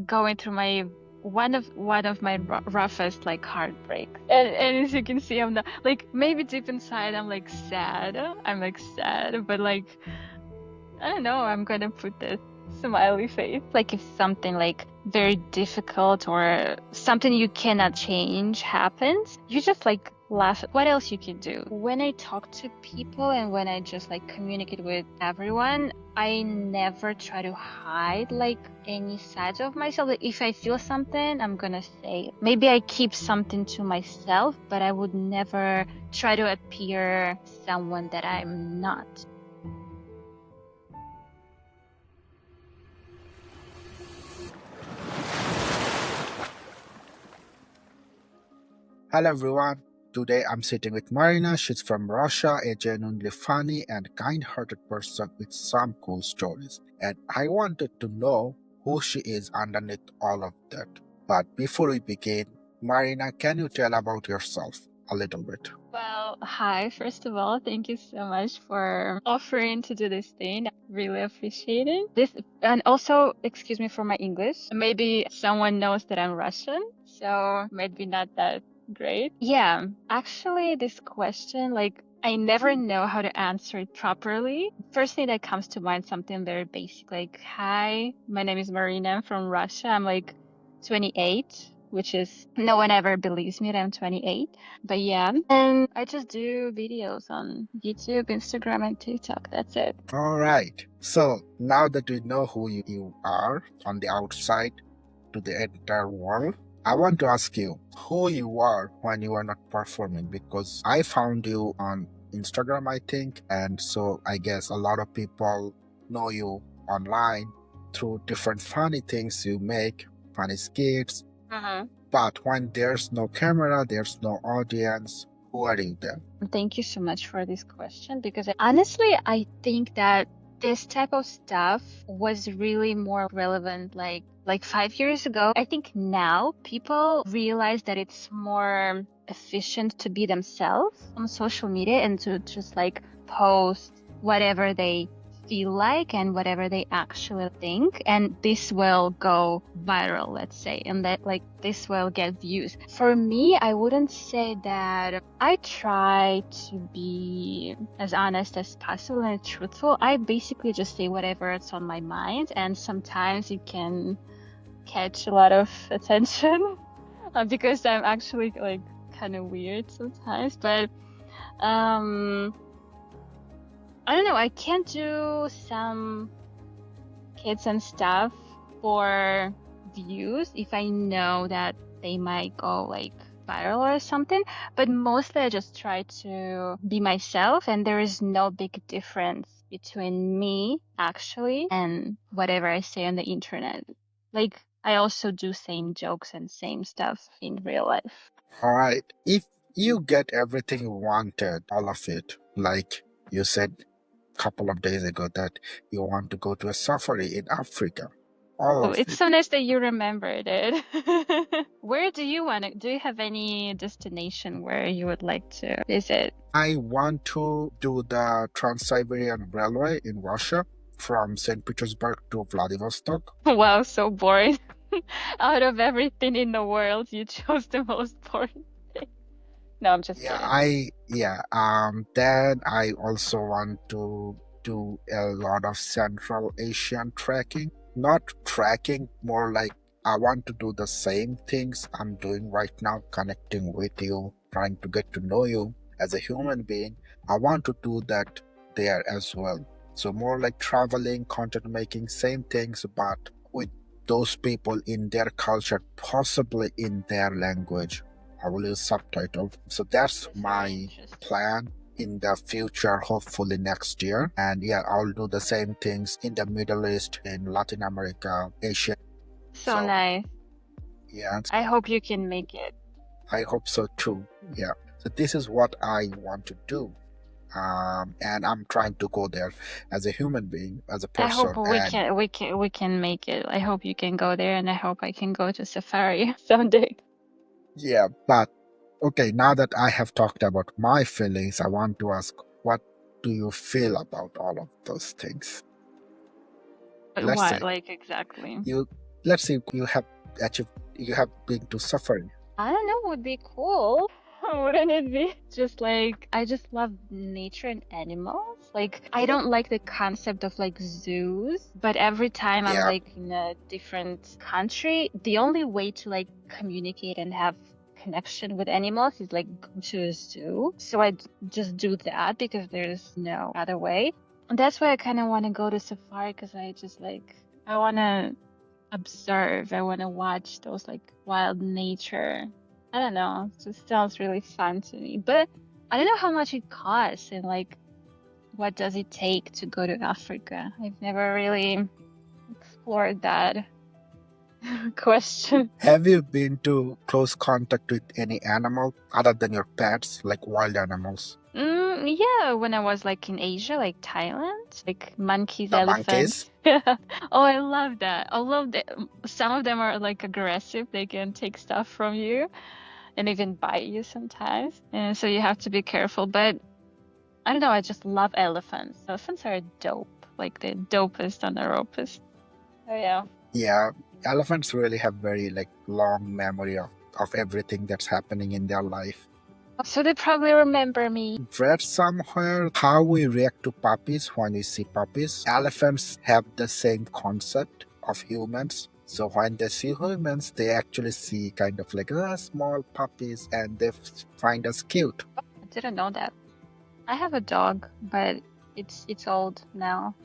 going through my one of my roughest like heartbreaks. And as you can see, I'm not like maybe deep inside I'm like sad. I'm like sad, but like I don't know, I'm gonna put this smiley face. Like if something like very difficult or something you cannot change happens, you just like laugh. What else you can do? When I talk to people and when I just like communicate with everyone, I never try to hide like any sides of myself. Like, if I feel something, I'm gonna say it. Maybe I keep something to myself, but I would never try to appear someone that I'm not. Hello everyone. Today I'm sitting with Marina. She's from Russia, a genuinely funny and kind-hearted person with some cool stories. And I wanted to know who she is underneath all of that. But before we begin, Marina, can you tell about yourself a little bit? Well, hi, first of all, thank you so much for offering to do this thing. Really appreciate it. This, and also, excuse me for my English. Maybe someone knows that I'm Russian, so maybe not that great. Yeah, actually, this question, like, I never know how to answer it properly. First thing that comes to mind, something very basic, like, hi, my name is Marina, I'm from Russia. I'm like 28, which is no one ever believes me that I'm 28. But yeah, and I just do videos on YouTube, Instagram, and TikTok. That's it. Alright, so now that we know who you are on the outside to the entire world, I want to ask you who you are when you are not performing because I found you on Instagram, I think, and so I guess a lot of people know you online through different funny things you make, funny skits. Uh-huh. But when there's no camera, there's no audience, who are you then? Thank you so much for this question because honestly, I think that this type of stuff was really more relevant like 5 years ago. I think now people realize that it's more efficient to be themselves on social media and to just like post whatever they feel like and whatever they actually think, and this will go viral, let's say, and that like this will get views. For me, I wouldn't say that I try to be as honest as possible and truthful. I basically just say whatever's on my mind, and sometimes it can catch a lot of attention because I'm actually like kind of weird sometimes, but um I don't know, I can't do some kids and stuff for views if I know that they might go like viral or something. But mostly I just try to be myself, and there is no big difference between me actually and whatever I say on the internet. Like I also do same jokes and same stuff in real life. Alright, if you get everything you wanted, all of it, like you said couple of days ago that you want to go to a safari in Africa. All Oh, of it's it. so nice that you remembered it. Where do you want to, do you have any destination where you would like to visit? I want to do the Trans-Siberian Railway in Russia from St. Petersburg to Vladivostok. Wow, so boring. Out of everything in the world, you chose the most boring thing. No, I'm just kidding. Then I also want to do a lot of Central Asian trekking. Not trekking, more like I want to do the same things I'm doing right now, connecting with you, trying to get to know you as a human being. I want to do that there as well. So more like traveling, content making, same things, but with those people in their culture, possibly in their language. I will use subtitle. So that's That's very my interesting. plan in the future, hopefully next year. And yeah, I'll do the same things in the Middle East, in Latin America, Asia. So So nice. yeah, I hope you can make it. I hope so too. Yeah. So this is what I want to do. And I'm trying to go there as a human being, as a I hope person. we And can we can make it. I hope you can go there, and I hope I can go to safari someday. yeah, but okay, now that I have talked about my feelings, I want to ask, what do you feel about all of those things? But Let's what, say like exactly? you Let's say you have achieved, you have been to safari. I don't know, would be cool. Wouldn't it be? Just like, I just love nature and animals. Like, I don't like the concept of like zoos, but every time I'm Yeah, like in a different country, the only way to like communicate and have connection with animals is like go to a zoo. So just do that because there's no other way. And that's why I kind of want to go to safari because I just like, I want to observe. I want to watch those like wild nature. I don't know. It just sounds really fun to me. But I don't know how much it costs and like what does it take to go to Africa. I've never really explored that question. have you been to close contact with any animal other than your pets, like wild animals? Yeah, when I was like in Asia, like Thailand, like monkeys, The elephants. monkeys? Yeah. Oh, I love that. Although some of them are like aggressive, they can take stuff from you and even bite you sometimes. And so you have to be careful. But I don't know, I just love elephants. Elephants are dope, like the dopest on the ropest. Oh yeah. Yeah, elephants really have very like long memory of everything that's happening in their life. So they probably remember me. Read somewhere how we react to puppies when we see puppies. Elephants have the same concept of humans. So when they see humans, they actually see kind of like small puppies and they find us cute. I didn't know that. I have a dog, but it's old now.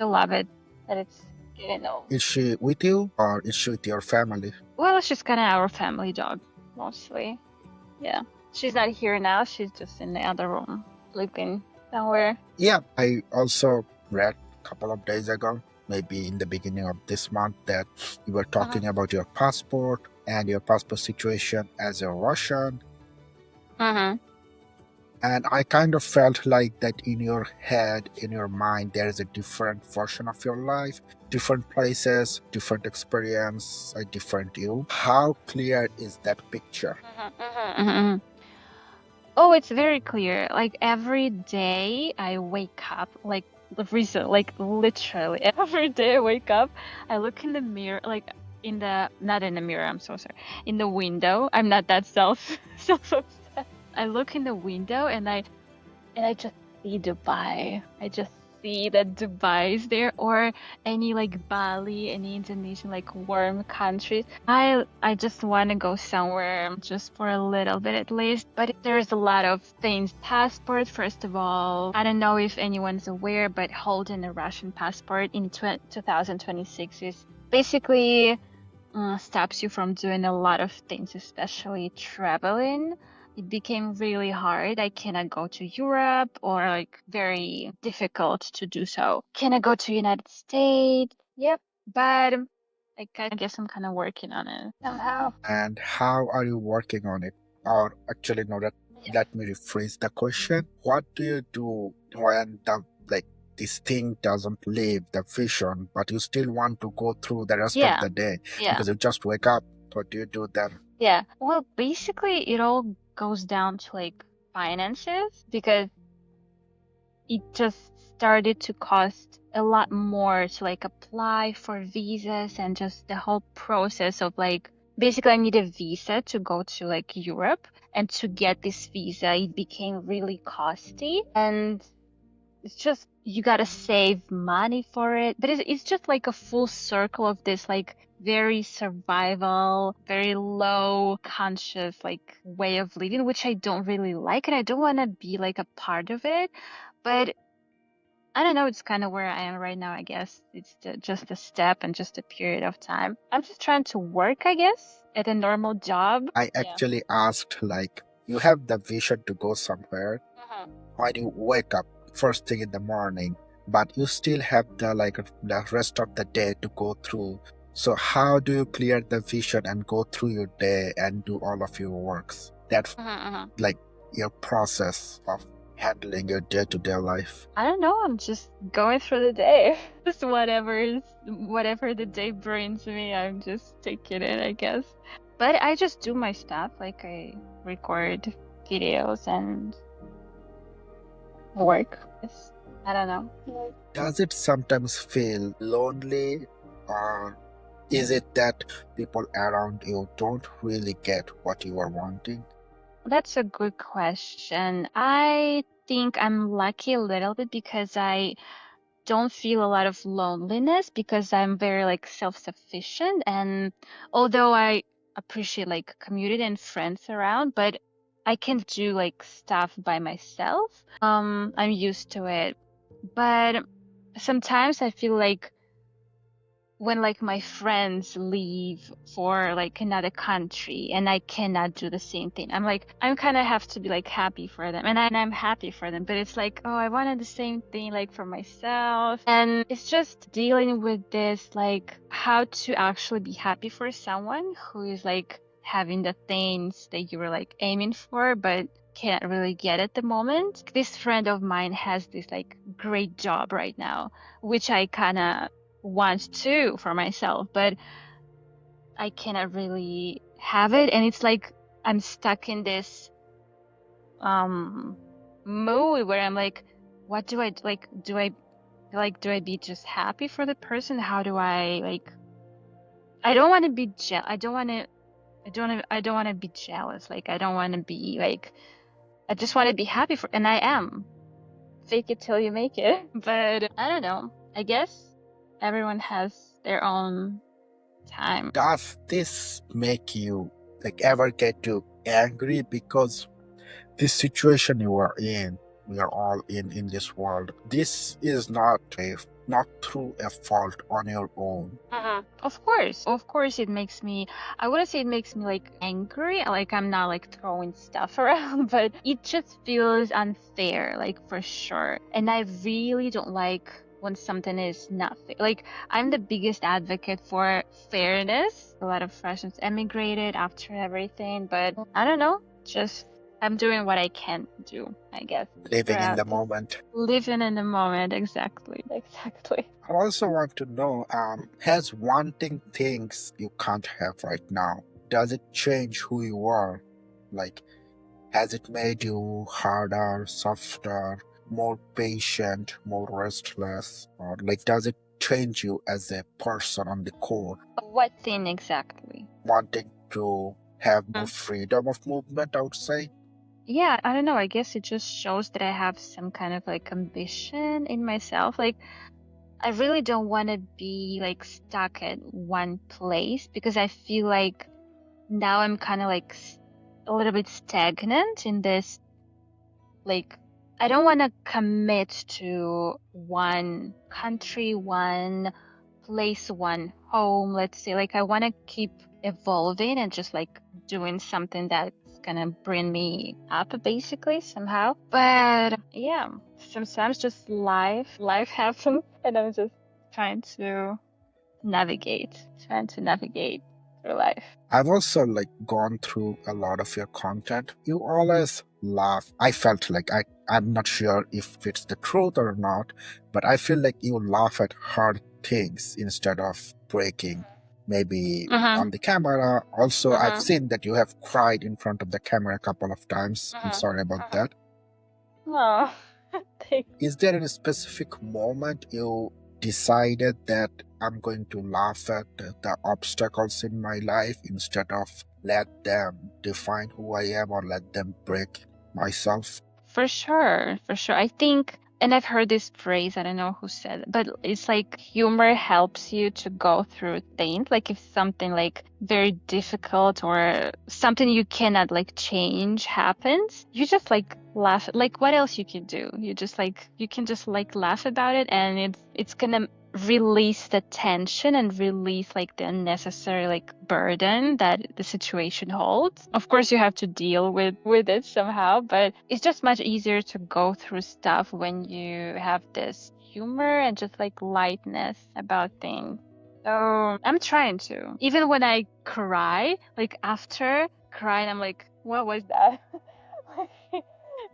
I love it, but it's getting old. Is she with you or is she with your family? Well, it's just kind of our family dog, mostly. Yeah. She's not here now. She's just in the other room, sleeping somewhere. Yeah, I also read a couple of days ago, maybe in the beginning of this month, that you were Uh-huh. talking about your passport and your passport situation as a Russian. Uh-huh. And I kind of felt like that in your head, in your mind, there is a different version of your life, different places, different experience, a different you. How clear is that picture? Uh-huh. Uh-huh. Uh-huh. Oh, it's very clear. Like every day I wake up, like recent, like literally every day I wake up, I look in the mirror, like in the not in the mirror, I'm so sorry. In the window. I'm not that self obsessed. I look in the window and I just see Dubai. I just see that Dubai is there or any like Bali, any Indonesian like warm countries. I just want to go somewhere just for a little bit at least. But there's a lot of things. Passport, first of all. I don't know if anyone's aware, but holding a Russian passport in 2026 is basically stops you from doing a lot of things, especially traveling. It became really hard. I cannot go to Europe or like very difficult to do so. Cannot go to United States. Yep. But like, I guess I'm kind of working on it somehow. And how are you working on it? Or actually, no, Yeah. let me rephrase the question. What do you do when the like this thing doesn't leave the vision, but you still want to go through the rest of Yeah. the day Yeah. because you just wake up? What do you do then? Yeah. Well, basically, it all goes down to like finances because it just started to cost a lot more to like apply for visas and just the whole process of like basically I need a visa to go to like Europe and to get this visa it became really costly and it's just you gotta save money for it but it's just like a full circle of this like very survival very low conscious like way of living which I don't really like and I don't want to be like a part of it but I don't know, it's kind of where I am right now, I guess. It's just a step and just a period of time. I'm just trying to work, I guess, at a normal job. I Yeah. actually asked, like, you have the vision to go somewhere Mhm. when you wake up first thing in the morning, but you still have the rest of the day to go through. So how do you clear the vision and go through your day and do all of your works? That's Mhm, mhm. like your process of handling your day-to-day life. I don't know, I'm just going through the day. Just whatever the day brings me, I'm just taking it, I guess. But I just do my stuff, like I record videos and work. I don't know. Does it sometimes feel lonely or Is it that people around you don't really get what you are wanting? That's a good question. I think I'm lucky a little bit because I don't feel a lot of loneliness because I'm very like self-sufficient. And although I appreciate like community and friends around, but I can do like stuff by myself. I'm used to it. But sometimes I feel like when like my friends leave for like another country and I cannot do the same thing, I'm like, I'm kind of have to be like happy for them and I'm happy for them, but it's like, oh, I wanted the same thing like for myself. And it's just dealing with this, like how to actually be happy for someone who is like having the things that you were like aiming for, but can't really get at the moment. This friend of mine has this like great job right now, which I kind of want to for myself, but I cannot really have it. And it's like I'm stuck in this um mood where I'm like, what do I like? Do I be just happy for the person? How do I like? I don't want to be I don't want to. I don't want to be jealous. Like I don't want to be like. I just want to be happy for, and I am. Fake it till you make it. But I don't know. I guess everyone has their own time. Does this make you like ever get too angry because this situation you are in, we are all in this world. This is not through a fault on your own. Of course, it makes me. I wouldn't say it makes me like angry. Like I'm not like throwing stuff around, but it just feels unfair, like for sure. And I really don't like when something is not fair. Like I'm the biggest advocate for fairness. A lot of Russians emigrated after everything, but I don't know. Just I'm doing what I can do, I guess. Living in Throughout the moment. living in the moment, exactly, exactly. I also want to know, has wanting things you can't have right now, does it change who you are? Like, has it made you harder, softer, more patient, more restless? Or like, does it change you as a person on the core? What thing exactly? Wanting to have more freedom of movement, I would say. Yeah, I don't know. I guess it just shows that I have some kind of like ambition in myself. Like, I really don't want to be like stuck at one place because I feel like now I'm kind of like a little bit stagnant in this. Like, I don't want to commit to one country, one place, one home, let's say. Like, I want to keep evolving and just like doing something that's gonna bring me up basically somehow. But yeah, sometimes just life happens and I'm just trying to trying to navigate through life. I've also like gone through a lot of your content. You always laugh. I felt like I'm not sure if it's the truth or not, but I feel like you laugh at hard things instead of breaking. Maybe Mm-hmm. on the camera. Also, I've Mm-hmm. seen that you have cried in front of the camera a couple of times. I'm Mm-hmm. sorry about that. Oh, thank Is there any specific moment you decided that I'm going to laugh at the obstacles in my life instead of let them define who I am or let them break myself? For sure, for sure. I think, and I've heard this phrase, I don't know who said it, but it's like humor helps you to go through things. Like if something like very difficult or something you cannot like change happens, you just like laugh. Like what else you can do? You just like you can just like laugh about it and it's gonna release the tension and release like the unnecessary like burden that the situation holds. Of course you have to deal with it somehow, but it's just much easier to go through stuff when you have this humor and just like lightness about things. So I'm trying to. Even when I cry, like after crying, I'm like, what was that?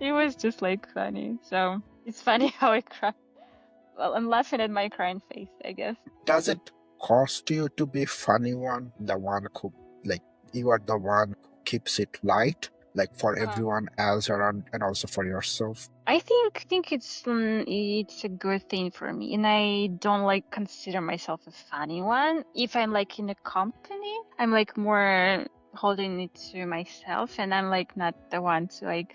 It was just like funny. So it's funny how I cry. Well, I'm laughing at my crying face, I guess. Does it cost you to be funny one? The one who, like, you are the one who keeps it light? like for everyone else around and also for yourself? I think it's a good thing for me, and I don't like consider myself a funny one. If I'm like in a company, I'm like more holding it to myself, and I'm like not the one to like.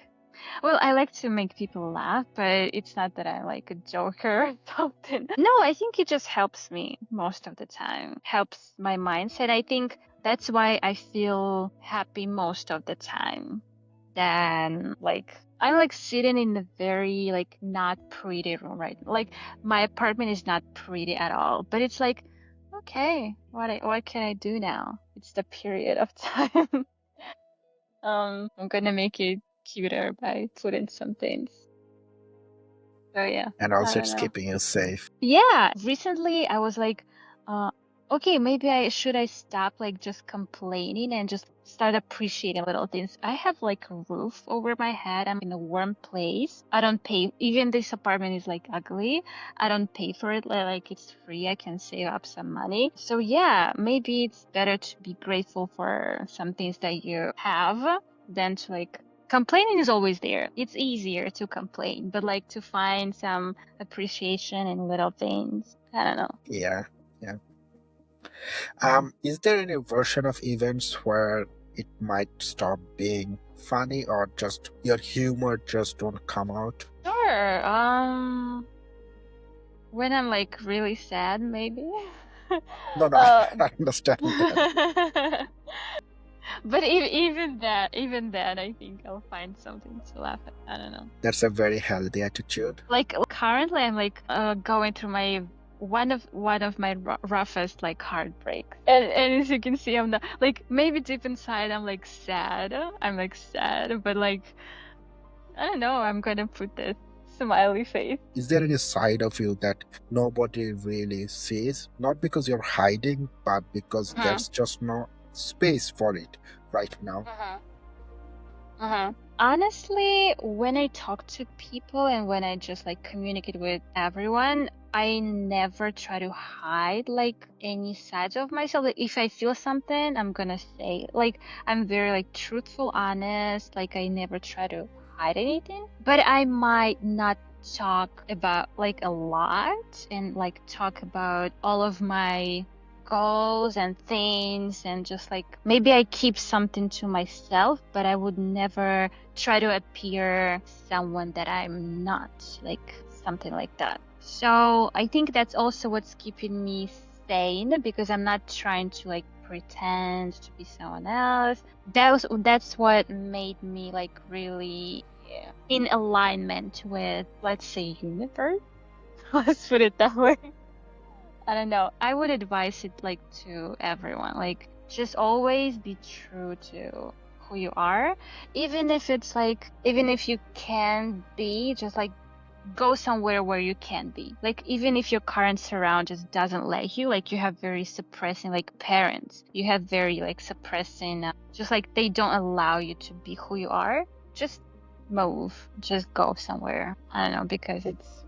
Well, I like to make people laugh, but it's not that I'm like a joker or something. No, I think it just helps me most of the time. Helps my mindset. I think that's why I feel happy most of the time than like I'm like sitting in a very like not pretty room, right? Like my apartment is not pretty at all, but it's like okay, what can I do now? It's the period of time. I'm gonna make it cuter by putting some things. So yeah, And I also don't it's know. keeping you safe. Yeah, recently I was like, okay, maybe I stop like just complaining and just start appreciating little things. I have like a roof over my head. I'm in a warm place. I don't pay, even this apartment is like ugly. I don't pay for it. Like it's free. I can save up some money. So yeah, maybe it's better to be grateful for some things that you have than to like complaining is always there. It's easier to complain, but like to find some appreciation in little things. I don't know. Yeah, yeah. Is there any version of events where it might stop being funny or just your humor just don't come out? Sure. When I'm like really sad, maybe. No, no, uh, I understand that. but even then, I think I'll find something to laugh at. I don't know. That's a very healthy attitude. Like currently, I'm like going through my one of my roughest like heartbreaks, and as you can see, I'm not like maybe deep inside, I'm like sad. I'm like sad, but like I don't know. I'm gonna put this smiley face. Is there any side of you that nobody really sees? Not because you're hiding, but because Uh-huh. there's just no space for it right now. Uh-huh. Uh-huh. Honestly, when I talk to people and when I just like communicate with everyone, I never try to hide like any sides of myself. Like if I feel something, I'm gonna say it. Like I'm very like truthful, honest. Like I never try to hide anything. But I might not talk about like a lot and like talk about all of my goals and things and just like maybe I keep something to myself, but I would never try to appear someone that I'm not, like something like that. So I think that's also what's keeping me sane because I'm not trying to like pretend to be someone else. That's what made me like really in alignment with, let's say, universe. Let's put it that way. I don't know. I would advise it like to everyone. Like just always be true to who you are. Even if it's like even if you can be, just like go somewhere where you can be. Like even if your current surround just doesn't let you, like you have very suppressing like parents. You have very like suppressing just like they don't allow you to be who you are. Just move. Just go somewhere. I don't know because it's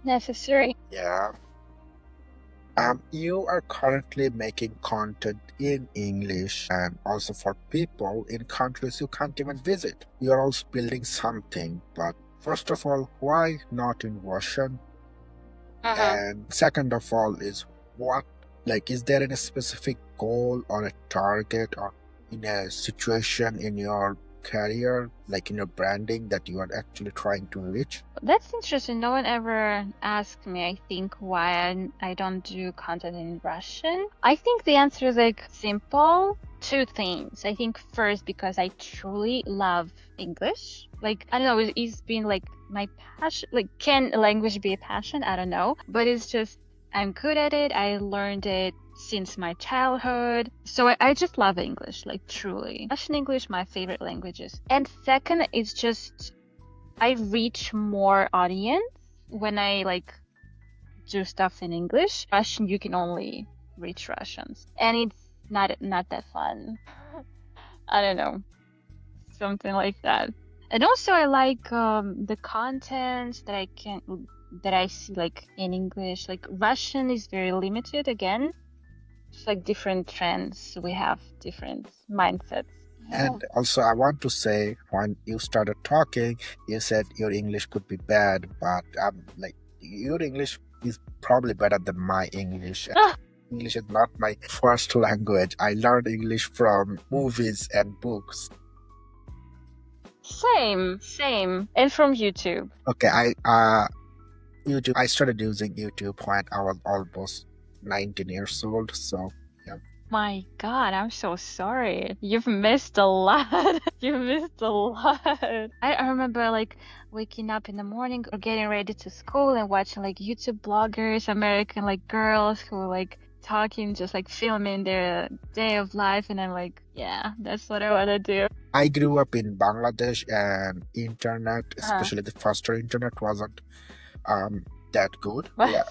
necessary. Yeah. You are currently making content in English and also for people in countries you can't even visit. You're also building something, but first of all, why not in Russian? Uh-huh. And second of all, is what, like, is there any specific goal or a target or in a situation in your career, like in your branding, that you are actually trying to reach? That's interesting. No one ever asked me, I think, why I don't do content in Russian. I think the answer is like simple. Two things. I think first, because I truly love English. Like, I don't know, it's been like my passion. Like, can a language be a passion? I don't know. But it's just, I'm good at it. I learned it since my childhood. So I just love English, like, truly. Russian English, my favorite languages. And second, it's just I reach more audience when I like do stuff in English. Russian, you can only reach Russians, and it's not that fun. I don't know, something like that. And also, I like the content that I see like in English. Like Russian is very limited again. It's like different trends. We have different mindsets. And also, I want to say, when you started talking, you said your English could be bad, but like your English is probably better than my English. Ah, English is not my first language. I learned English from movies and books. same, same. And from YouTube. Okay, YouTube. I started using YouTube when I was almost 19 years old. So yeah, My God, I'm so sorry. You've missed a lot. You've missed a lot. I remember like waking up in the morning or getting ready to school and watching like YouTube bloggers, American like girls who were like talking, just like filming their day of life. And I'm like, yeah, that's what I want to do. I grew up in Bangladesh, and internet, Uh-huh. especially the faster internet, wasn't that good. What? Yeah.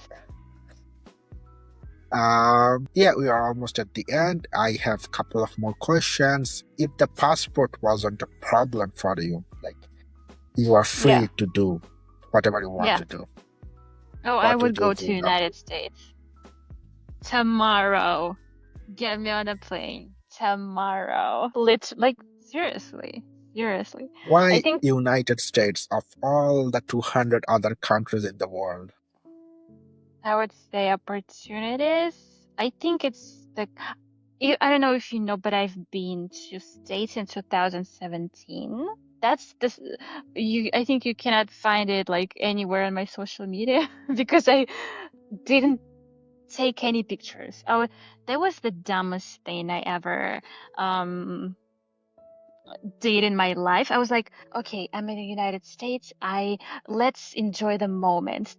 Yeah, we are almost at the end. I have a couple of more questions. If the passport wasn't a problem for you, like you are Yeah, free to do whatever you want yeah. to do, Oh, I what would would you go to do now? United States tomorrow. Get me on a plane tomorrow. Like seriously, seriously. I Why think United States of all the 200 other countries in the world? I would say opportunities. I think it's the I don't know if you know, but I've been to States in 2017. That's this you I think you cannot find it like anywhere on my social media because I didn't take any pictures. That was the dumbest thing I ever um did in my life. I was like, okay, I'm in the United States. I Let's enjoy the moment.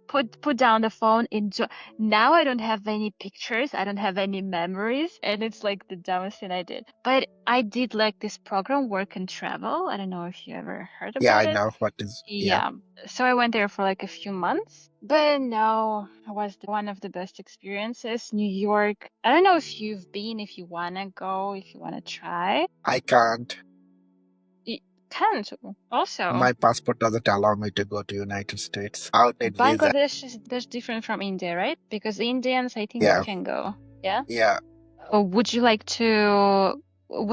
Put down the phone. Enjoy. Now I don't have any pictures. I don't have any memories, and it's like the dumbest thing I did. But I did like this program, Work and Travel. I don't know if you ever heard Yeah, about I it. know what is. Yeah, Yeah. So I went there for like a few months, but no, it was one of the best experiences. New York. I don't know if you've been, if you wanna go, if you wanna try. I can't. You can too. Also, My passport doesn't allow me to go to United States. I would need visa. Bangladesh is there's different from India, right? Because Indians, I think, Yeah, can go. Yeah. yeah. Or would you like to?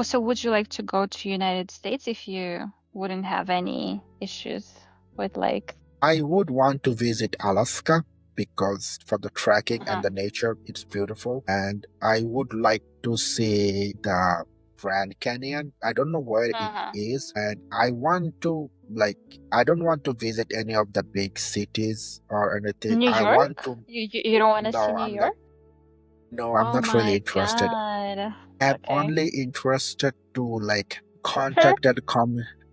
So would you like to go to United States if you wouldn't have any issues with like? I would want to visit Alaska because for the trekking and Uh-huh. the nature, it's beautiful. And I would like to see the Grand Canyon. I don't know where it Uh-huh. is. And I want to, like, I don't want to visit any of the big cities or anything. New I want York? to, You don't want to see no, New I'm not, York? no, I'm Oh not really my interested. God. I'm Okay. only interested to like contact and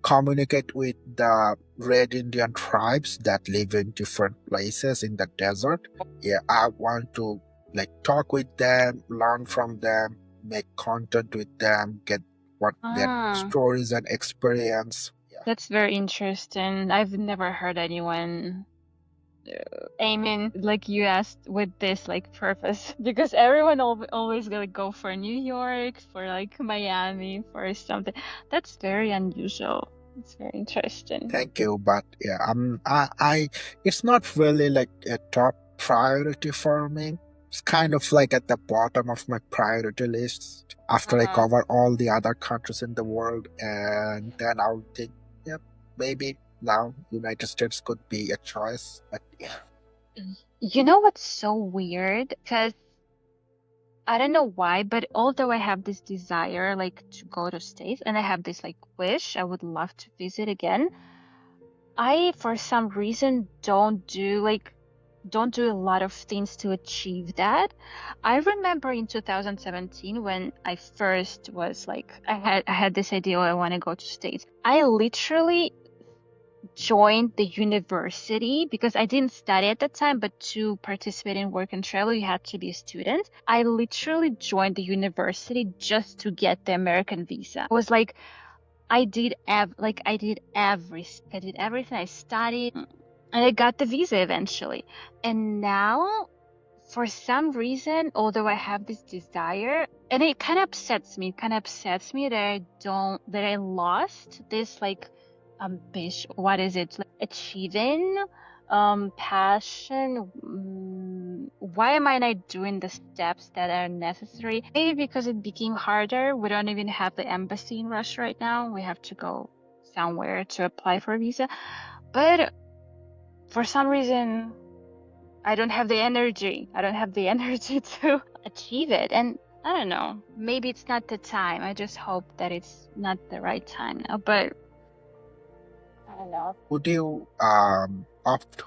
communicate with the Red Indian tribes that live in different places in the desert. Yeah, I want to like talk with them, learn from them, make content with them, get what their Ah, stories and experience. Yeah, that's very interesting. I've never heard anyone aiming like you asked with this like purpose because everyone always gonna go for New York, for like Miami, for something. That's very unusual. It's very interesting. thank you, but yeah, it's not really like a top priority for me. It's kind of like at the bottom of my priority list after I Uh-huh. cover all the other countries in the world, and then I'll think, yeah, maybe now United States could be a choice. But yeah, You know what's so weird? Because I don't know why, but although I have this desire like to go to States and I have this like wish, I would love to visit again. I, for some reason, don't do a lot of things to achieve that. I remember in 2017 when I first was like I had this idea, oh, I want to go to States. I literally joined the university because I didn't study at that time, but to participate in work and travel, you had to be a student. I literally joined the university just to get the American visa. I was like, I did everything. I studied and I got the visa eventually. And now for some reason, although I have this desire, and it kind of upsets me, that I lost this like ambition. What is it? Like achieving, passion, why am I not doing the steps that are necessary? Maybe because it became harder. We don't even have the embassy in Russia right now. We have to go somewhere to apply for a visa. But for some reason, I don't have the energy. I don't have the energy to achieve it. And I don't know. Maybe it's not the time. I just hope that it's not the right time now. But I don't know. Would you opt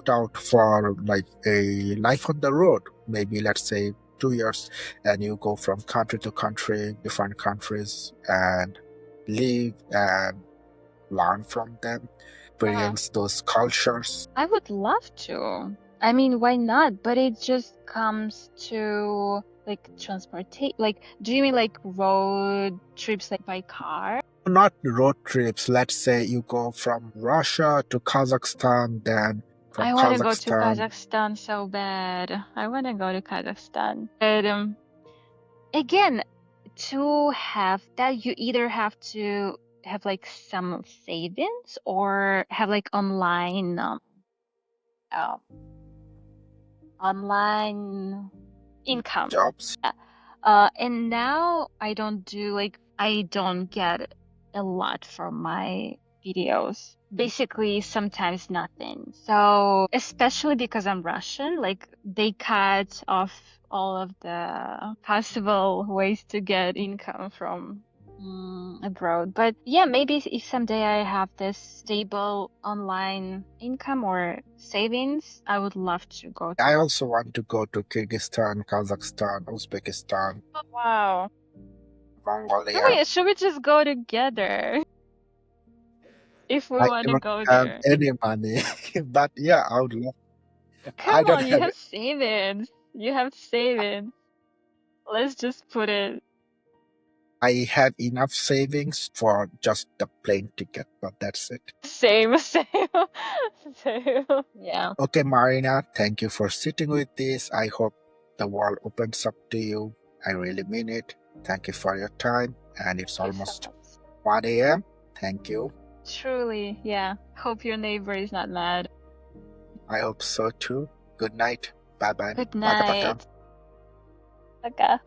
out for like a life on the road? Maybe let's say 2 years, and you go from country to country, different countries, and live and learn from them, Uh, experience those cultures. I would love to. I mean, why not? But it just comes to like transportation. Like, do you mean like road trips like by car? Not road trips. Let's say you go from Russia to Kazakhstan, then from I want to go to Kazakhstan. Kazakhstan so bad. I want to go to Kazakhstan. But again, to have that, you either have to have like some savings or have like um online income. Jobs. Yeah. And now I don't get a lot from my videos. Basically, sometimes nothing. So, especially because I'm Russian, like they cut off all of the possible ways to get income from abroad. But yeah, maybe if someday I have this stable online income or savings, I would love to go. I also want to go to Kyrgyzstan, Kazakhstan, Uzbekistan, Oh, wow. Mongolia. Should we just go together if we I want to don't go have there? any money, but yeah, I would love. Come I don't on, you have. have savings. You have savings. Let's just put it I have enough savings for just the plane ticket, but that's it. same, same, same. Yeah, Okay, Marina, thank you for sitting with this. I hope the world opens up to you. I really mean it. Thank you for your time. And it's thank you so almost much. 1 a.m. Thank you. Truly, yeah. Hope your neighbor is not mad. I hope so too. Good night. Bye bye. Good Paka paka. night. Пока.